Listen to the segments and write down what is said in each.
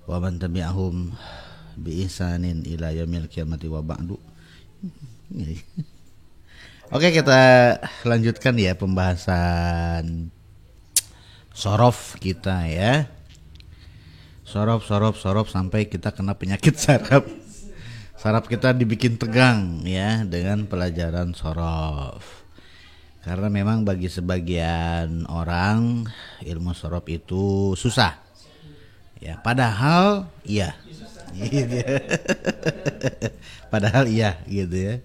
wa man tabi'ahum bi ihsanin ila yaumil qiyamati wa ba'du. Oke, kita lanjutkan ya pembahasan sorof kita ya. Sorof sampai kita kena penyakit saraf. Saraf kita dibikin tegang ya dengan pelajaran sorof. Karena memang bagi sebagian orang ilmu sorof itu susah. Ya, padahal iya. Padahal iya gitu ya.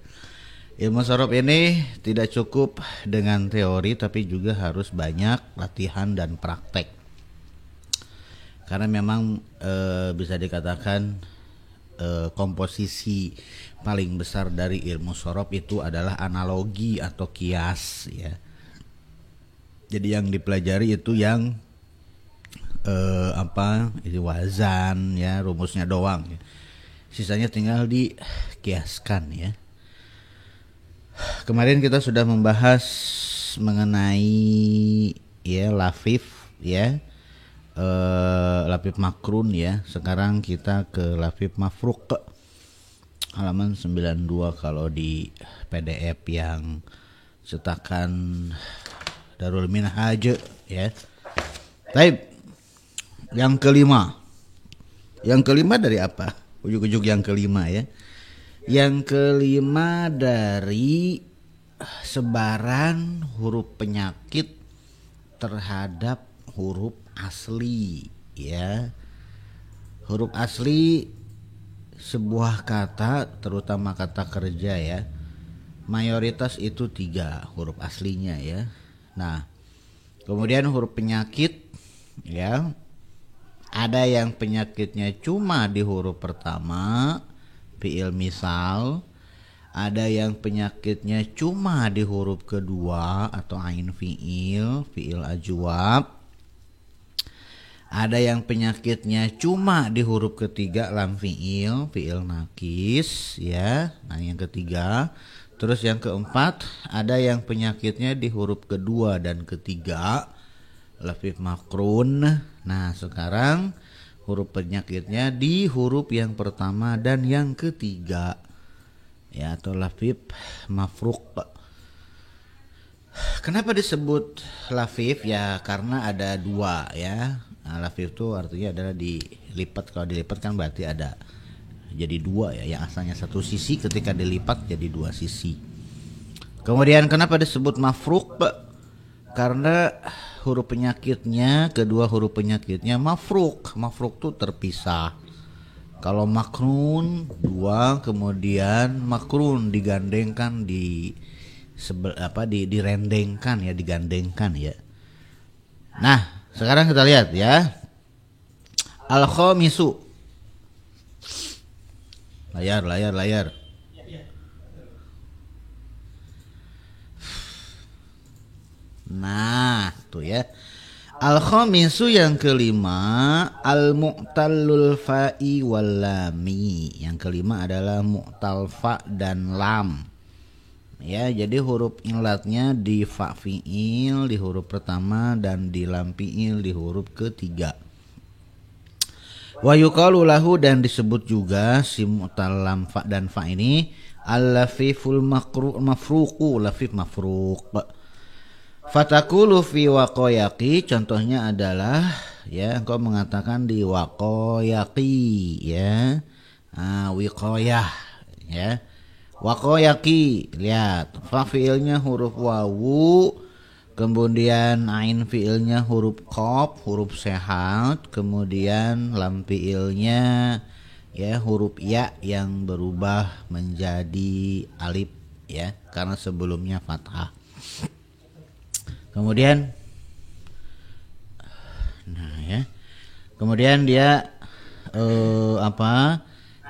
Ilmu sorof ini tidak cukup dengan teori tapi juga harus banyak latihan dan praktek. Karena memang bisa dikatakan komposisi paling besar dari ilmu sorof itu adalah analogi atau kias ya. Jadi yang dipelajari itu yang itu wazan ya, rumusnya doang ya. Sisanya tinggal dikiaskan ya. Kemarin kita sudah membahas mengenai ya lafif ya, lafif makrun ya. Sekarang kita ke lafif mafruq, halaman 92 kalau di PDF yang cetakan Darul Minhaj ya. Baik, yang kelima dari apa? Ujuk-ujuk yang kelima ya. Yang kelima dari sebaran huruf penyakit terhadap huruf asli ya. Huruf asli sebuah kata, terutama kata kerja ya, mayoritas itu 3 huruf aslinya ya. Nah, kemudian huruf penyakit ya, ada yang penyakitnya cuma di huruf pertama, fi'il misal. Ada yang penyakitnya cuma di huruf kedua atau ain fi'il, fi'il ajwab. Ada yang penyakitnya cuma di huruf ketiga, lam fi'il, fi'il nakis ya. Nah, yang ketiga. Terus yang keempat, ada yang penyakitnya di huruf kedua dan ketiga, lafif makrun. Nah, sekarang huruf penyakitnya di huruf yang pertama dan yang ketiga ya, atau lafif mafruq. Kenapa disebut lafif ya? Karena ada 2 ya. Nah, lafif itu artinya adalah dilipat. Kalau dilipat kan berarti ada jadi 2 ya. Yang asalnya satu sisi ketika dilipat jadi 2 sisi. Kemudian kenapa disebut mafruq? Karena huruf penyakitnya, kedua huruf penyakitnya mafruq. Mafruq itu terpisah. Kalau makrun 2, kemudian makrun digandengkan direndengkan ya, digandengkan ya. Nah, sekarang kita lihat ya. Al-khamisu. Layar. Nah, tuh ya. Al-khamisu yang kelima, al-mu'tallul fa'i wal lami. Yang kelima adalah mu'tal fa dan lam. Ya, jadi huruf ilatnya di fa fi'il di huruf pertama dan di lam fi'il di huruf ketiga. Wa yuqalu lahu, dan disebut juga si mu'tal lam fa dan fa ini al-lafiful mafruqu, lafif mafruq. Fatakulu fi waqoyaki, contohnya adalah ya, engkau mengatakan di waqoyaki ya. Wiqoyah ya. Waqoyaki, lihat fa fiilnya huruf wawu, kemudian ain fiilnya huruf qaf, huruf sehat, kemudian lam fiilnya ya huruf ya yang berubah menjadi alif ya, karena sebelumnya fathah. Kemudian nah ya. Kemudian dia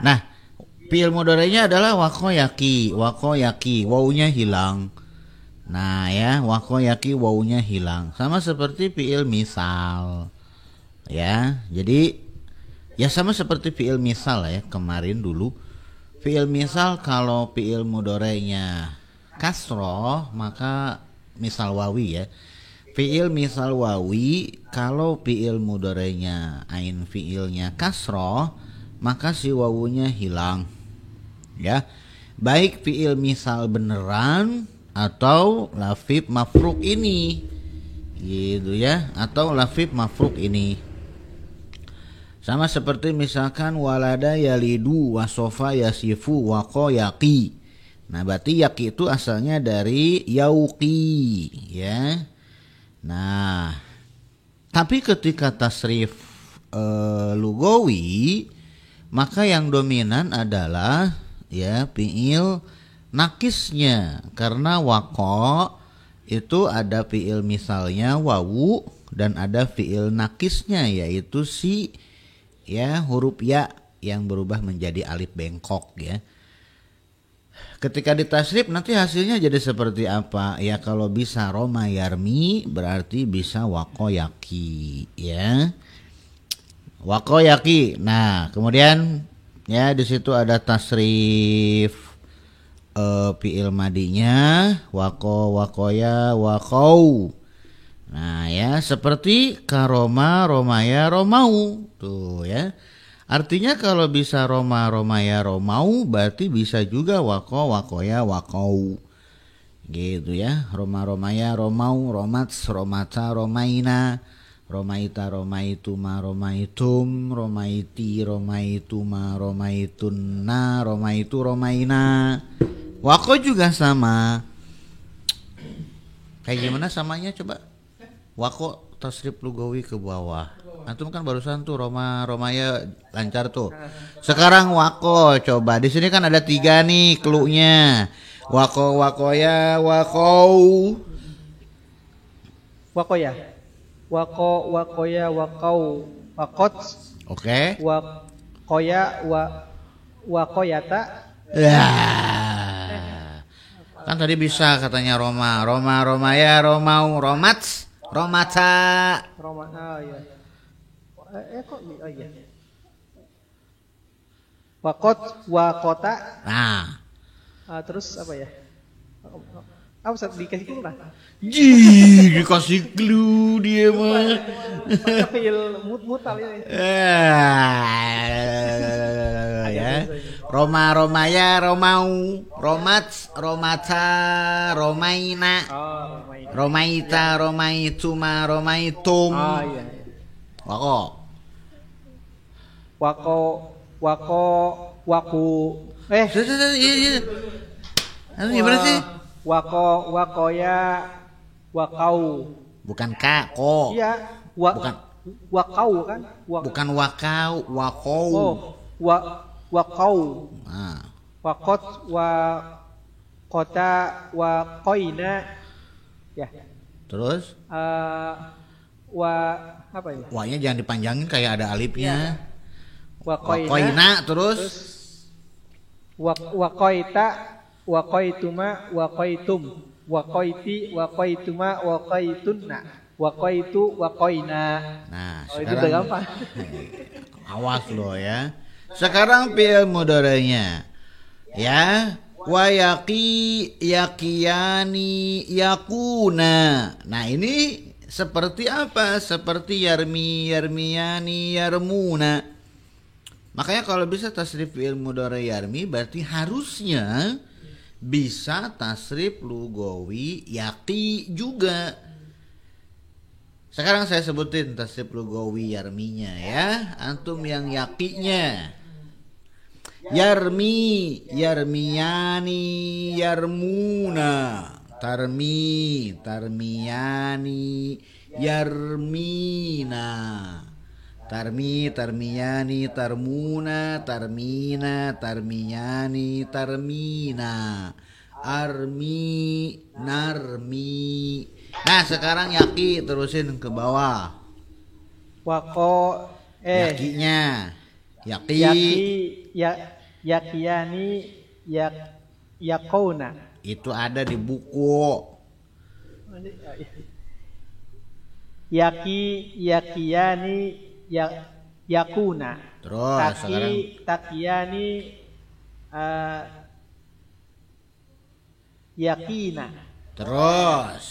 Nah, fi'il mudhari'nya adalah waqoyaki, wawunya hilang. Nah ya, waqoyaki wawunya hilang. Sama seperti fi'il misal. Ya, jadi ya sama seperti fi'il misal ya kemarin dulu. Fi'il misal kalau fi'il mudhari'nya kasroh maka misal wawi ya. Fiil misal wawi, kalau fiil mudhari'nya ain fiilnya kasroh, maka si wawunya hilang. Ya, baik fiil misal beneran atau lafif mafruk ini, gitu ya, atau lafif mafruk ini. Sama seperti misalkan walada yalidu wasofa yasifu wako yaki. Nah, berarti yaki itu asalnya dari yauki, ya. Nah, tapi ketika tasrif lugawi, maka yang dominan adalah ya fiil nakisnya, karena wako itu ada fiil misalnya wawu dan ada fiil nakisnya, yaitu si ya huruf ya yang berubah menjadi alif bengkok ya. Ketika ditasrif nanti hasilnya jadi seperti apa? Ya kalau bisa Roma yarmi berarti bisa wakoyaki ya. Wakoyaki. Nah, kemudian ya di situ ada tasrif fiil madinya wakoya wakau. Nah, ya seperti karoma romaya romau. Tuh ya. Artinya kalau bisa Roma, Romaya, Romau berarti bisa juga Wako, Wakoya, Wakau. Gitu ya. Roma, Romaya, Romau, Romats, Romata, Romaina, Romaita, Romaituma, Romaitum, Romaiti, Romaituma, Romaituna, Romaitu, Romaina. Wako juga sama. Kayak gimana samanya coba? Wako tasrif lugawi ke bawah. Antum kan barusan tuh Roma Romaya lancar tuh. Sekarang wako coba. Di sini kan ada 3 nih cluenya. Wako wakoya wakou. Wakoya. Wako wakoya wakau. Wakot. Oke. Wakoya wakoyata. Ya. Kan tadi bisa katanya Roma Romaya Romau Romats Romata. Roma. Oh iya. Kok oh iya. Wakot, wakota. Nah. Terus apa ya? Apa Ustaz dikasih clue lah. Dikasih clue dia mah. Fiil mutal ini. Ya. Roma Romaya Romau Romats Romata Romaina. Romaita Romaituma Romaitum. Iya. Wako. Waku. Iya. Gimana sih? Wakoya, wakau. Bukan ko. Iya. Bukan. Wakau kan? Bukan wakau, wakou. Wakau. Nah. Wakot, wakota, wakoina. Ya. Terus? Apa ya? Wahnya jangan dipanjangin kayak ada alifnya. Wakoina. Terus? Wakoita, wakoituma, wakoitum, wakoiti, wakoituma, wakoitunna, wakoitu, wakoina. Nah, itu sekarang udah gampang. Awas lo ya. Sekarang fi'il mudhari'nya. Ya, wa yaqi yaqiyani yakuna. Nah, ini seperti apa? Seperti yarmi yarmiyani yarmuna. Makanya kalau bisa tasrif fi'il mudhari' yarmi berarti harusnya bisa tasrif lugawi yaqi juga. Sekarang saya sebutin tasrif lugawi yarminya ya. Antum yang yaqinya. Yarmi, yarmiyani, yarmuna. Tarmi, tarmiyani, yarmina. Tarmi, tarmiyani, tarmuna, tarmina, tarmiyani, tarmina. Armi, narmi. Nah, sekarang yaki terusin ke bawah. Wako Yakinya. Yaki. Yakiyani, yakona. Itu ada di buku. Yakiyani, yakuna. Terus sekarang takiyani, yakina. terus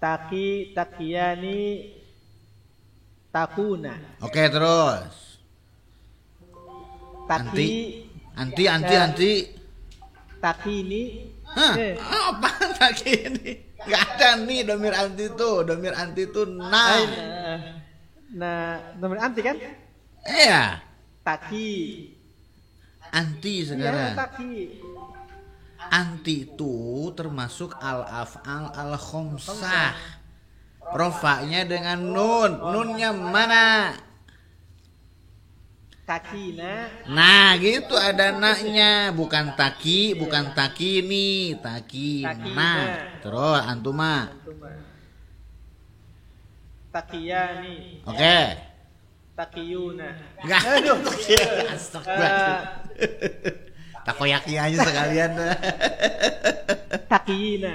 takiyani, takuna. Oke, terus. Taki, Anti. takini. Hah? Apa takini? Gak ada nih domir anti tuh. Domir anti tuh nah. Nah, nomor anti kan? Iya. Taki. Anti Iya, sekarang. taki. Anti itu termasuk al-af'al al-khomsah. Rofa'nya dengan nun. Nunnya mana? Takina. Nah gitu ada naknya. Bukan taki, bukan takini. Takina. Takina. Terus antuma. Takiyani. Oke. Takiyuna. Enggak. Astagfirullah. Takoyaki aja sekalian. Takiyina.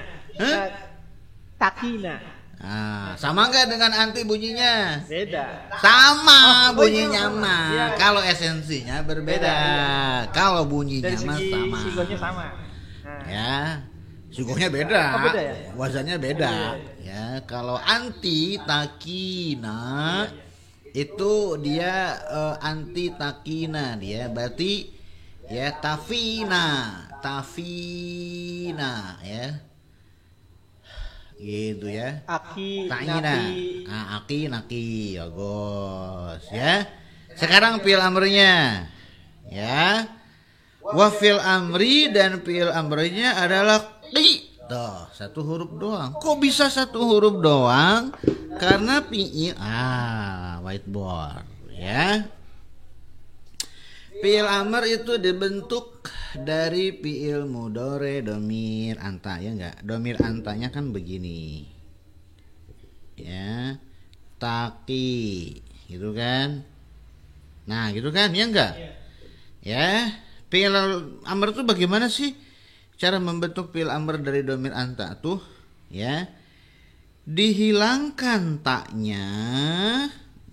Takina. Nah, sama nggak dengan anti bunyinya? Beda. Sama bunyinya iya. mah. Iya. Kalau esensinya berbeda. Beda, Kalau bunyinya Dari mah segi sama. sigonya sama. Nah. Ya. Sukunya beda. Oh, beda ya? Wazannya beda. Iya. Ya, kalau anti takina itu dia anti takina dia berarti ya tafina ya. Gitu ya. Aki, Ta'ina. naki. Nah, naki, bagus ya. Sekarang fi'il amrnya. Ya. Wa fi'il amri dan fi'il amrnya adalah qi. Tuh, satu huruf doang. Kok bisa satu huruf doang? Karena fi'il whiteboard ya. Fi'il amr itu dibentuk dari fi'il mudhari domir anta ya enggak? Domir antanya kan begini. Ya. Taki gitu kan? Nah, gitu kan? Ya enggak? Ya. Fi'il amr itu bagaimana sih cara membentuk fi'il amr dari domir anta tuh? Ya. Dihilangkan taknya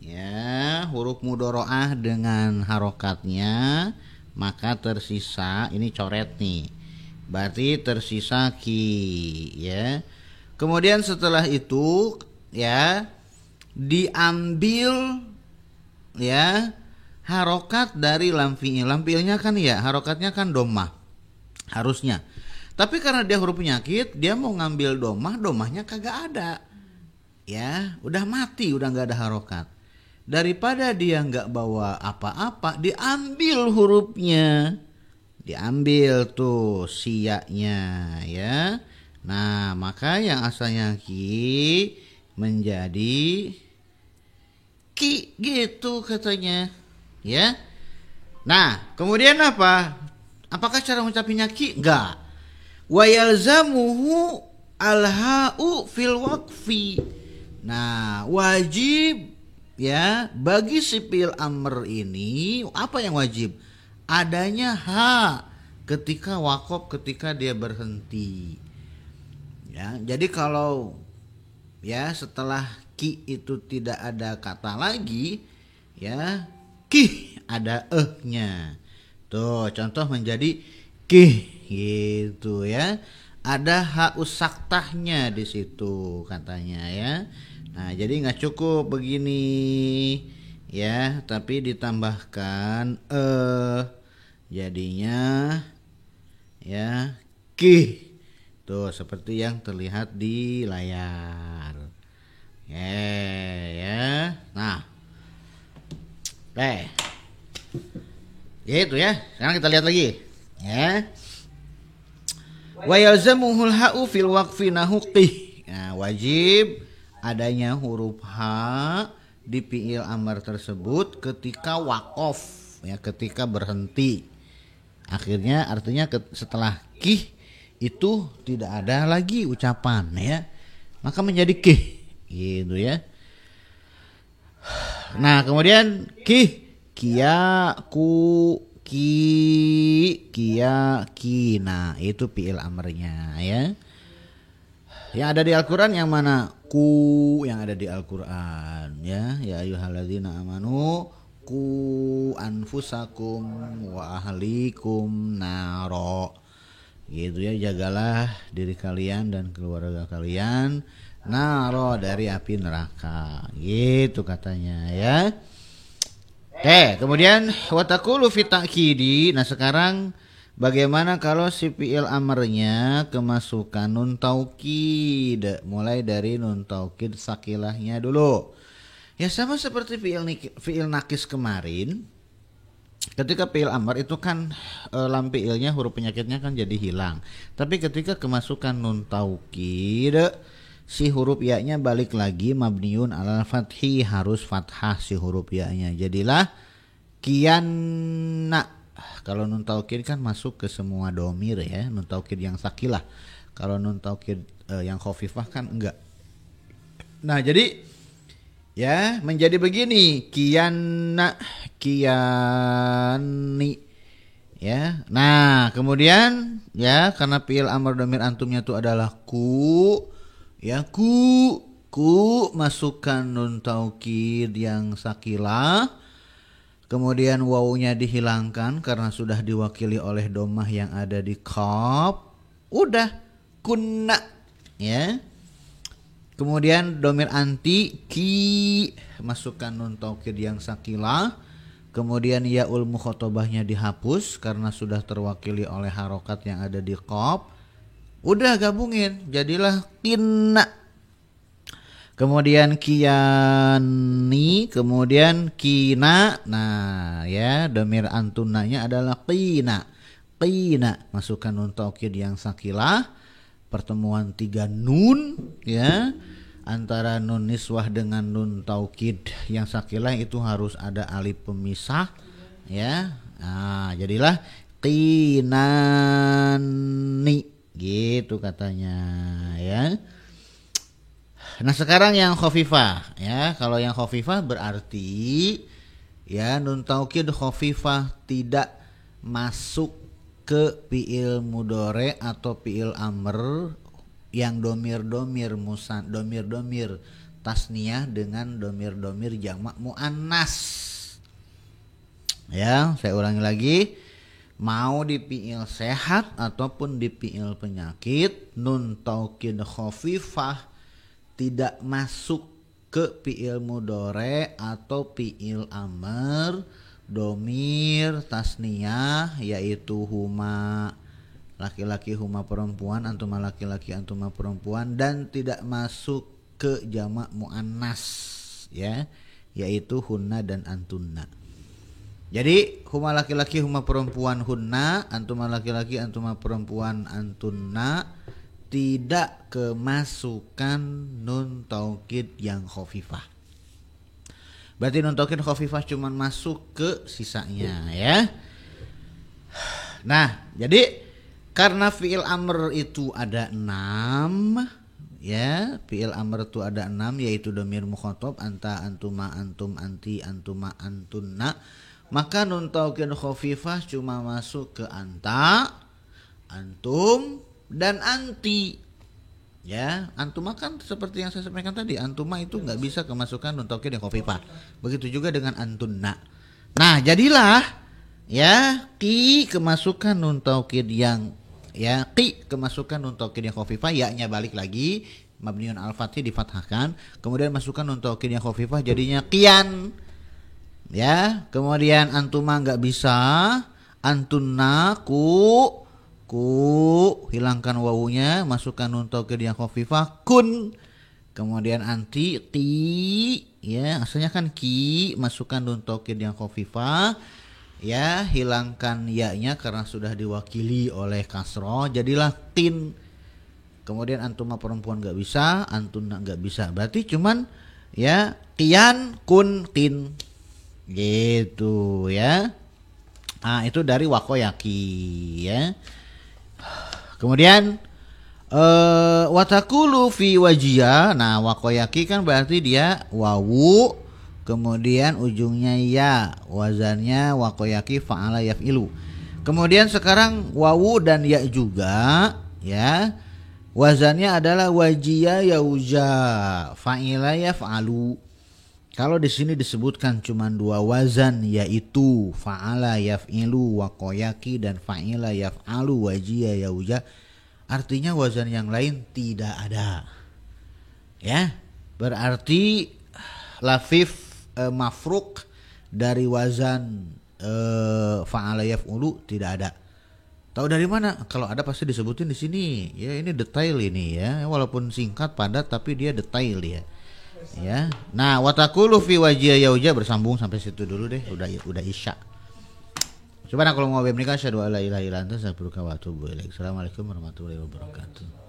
ya, huruf mudhoro'ah dengan harokatnya, maka tersisa ini coret nih. Berarti tersisa ki ya. Kemudian setelah itu ya diambil ya harokat dari lam fi'il. Lam fi'ilnya kan ya harokatnya kan domah harusnya. Tapi karena dia huruf penyakit, dia mau ngambil domahnya kagak ada. Ya, udah mati, udah nggak ada harokat. Daripada dia nggak bawa apa-apa, diambil hurufnya, diambil tuh siaknya ya. Nah, maka yang asalnya ki menjadi ki gitu katanya ya. Nah, kemudian apa? Apakah cara mengucapinya ki? Enggak. Wa yalzamuhu alha'u fil waqfi. Nah, wajib ya bagi si fi'il amr ini apa yang wajib? Adanya ha ketika waqaf, ketika dia berhenti. Ya, jadi kalau ya setelah ki itu tidak ada kata lagi ya, ki ada nya. Tuh, contoh menjadi ki gitu ya. Ada haus saktahnya di situ katanya ya. Nah, jadi nggak cukup begini ya, tapi ditambahkan jadinya ya ki. Tuh seperti yang terlihat di layar. Ya. Nah. Gitu ya. Sekarang kita lihat lagi. Ya. Wa yalzamuhul ha'u fil waqfi nahuqih. Nah, wajib adanya huruf ha di fi'il amr tersebut ketika waqaf ya, ketika berhenti. Akhirnya artinya setelah kih itu tidak ada lagi ucapan ya, maka menjadi kih gitu ya. Nah, kemudian kih, kia, ku, ki, kia, kina, itu fi'il amrnya ya. Yang ada di Al-Quran yang mana? Ku yang ada di Al-Quran ya. Ya ayyuhalladzina amanu ku anfusakum wa ahlikum naro. Gitu ya, jagalah diri kalian dan keluarga kalian naro, dari api neraka. Gitu katanya ya. Oke, kemudian watakulu fi ta'kidi. Nah, sekarang bagaimana kalau si fi'il amarnya kemasukan nun taukid? Mulai dari nun taukid sakilahnya dulu. Ya sama seperti fi'il nakis kemarin. Ketika fi'il amar itu kan lam fi'ilnya huruf penyakitnya kan jadi hilang. Tapi ketika kemasukan nun taukid, si huruf ya-nya balik lagi mabniun alal fathi, harus fathah si huruf ya-nya. Jadilah kianna. Kalau nun taukid kan masuk ke semua domir ya, nun taukid yang sakilah. Kalau nun taukid yang khafifah kan enggak. Nah, jadi ya menjadi begini, kianna, kiani ya. Nah, kemudian ya karena fi'il amr domir antumnya itu adalah ku. Ya ku masukkan nun taukid yang sakilah, kemudian wawunya dihilangkan karena sudah diwakili oleh domah yang ada di qaf. Udah kunna ya. Kemudian domir anti ki, masukkan nun taukid yang sakilah, kemudian yaul mukhatabahnya dihapus karena sudah terwakili oleh harokat yang ada di qaf. Udah gabungin jadilah kinna. Kemudian kiani, kemudian kina. Nah ya, domir antunanya adalah qina. Qina, masukkan nun taukid yang sakilah. Pertemuan 3 nun ya. Antara nun niswah dengan nun taukid yang sakilah itu harus ada alif pemisah ya. Nah, jadilah qinani. Gitu katanya ya. Nah, sekarang yang khafifah ya. Kalau yang khafifah berarti ya nun taukid khafifah tidak masuk ke fi'il mudhari atau fi'il amr yang domir-domir musan, domir-domir tasniyah dengan domir-domir jamak muannas. Ya, saya ulangi lagi. Mau di fi'il sehat ataupun di fi'il penyakit, nun taukid khafifah tidak masuk ke fi'il mudhari atau fi'il amr domir tasniyah, yaitu huma laki-laki, huma perempuan, antuma laki-laki, antuma perempuan, dan tidak masuk ke jamak muannas ya, yaitu hunna dan antunna. Jadi huma laki-laki, huma perempuan hunna, antuma laki-laki, antuma perempuan antunna, tidak kemasukan nun taukid yang khafifah. Berarti nun taukid khafifah cuma masuk ke sisanya ya. Nah, jadi karena fi'il amr itu ada 6 ya, fi'il amr itu ada 6, yaitu domir mukhatab anta, antuma, antum, anti, antuma, antunna, maka nun taukid khafifah cuma masuk ke anta, antum, dan anti. Ya, antuma kan seperti yang saya sampaikan tadi, antuma itu nggak bisa kemasukan nun taukid yang khafifah. Begitu juga dengan antunna. Nah, jadilah ya ki kemasukan nun taukid yang ya ki kemasukan nun taukid yang khafifah, ya-nya balik lagi mabniun al-fathi difathahkan, kemudian masukkan nun taukid yang khafifah jadinya qian. Ya, kemudian antuma nggak bisa, antunna ku hilangkan wawunya, masukkan nun taukid yang khafifah kun. Kemudian anti ti ya, asalnya kan ki, masukkan nun taukid yang khafifah ya, hilangkan ya-nya karena sudah diwakili oleh kasroh, jadilah tin. Kemudian antuma perempuan nggak bisa, antunna nggak bisa, berarti cuman ya qian kun tin. Gitu ya. Nah, itu dari wakoyaki ya. Kemudian watakulu fi wajia. Nah, wakoyaki kan berarti dia wawu, kemudian ujungnya ya, wazannya wakoyaki fa'ala yaf'ilu. Kemudian sekarang wawu dan ya juga ya, wazannya adalah wajia yauja, fa'ila yaf'alu. Kalau di sini disebutkan cuma 2 wazan, yaitu fa'ala yaf'ilu wakoyaki dan fa'ila yaf'alu wajia yauja, artinya wazan yang lain tidak ada. Ya, berarti lafif mafruk dari wazan fa'ala yaf'ulu tidak ada. Tahu dari mana? Kalau ada pasti disebutin di sini. Ya, ini detail ini ya. Walaupun singkat padat tapi dia detail ya. Ya. Nah, watakulu fi wajhiya yauja bersambung sampai situ dulu deh. Udah isya. Coba kalau mau web nikah syahadu alla ilaha illa anta astaghfiruka wa atubu ilaik. Assalamualaikum warahmatullahi wabarakatuh.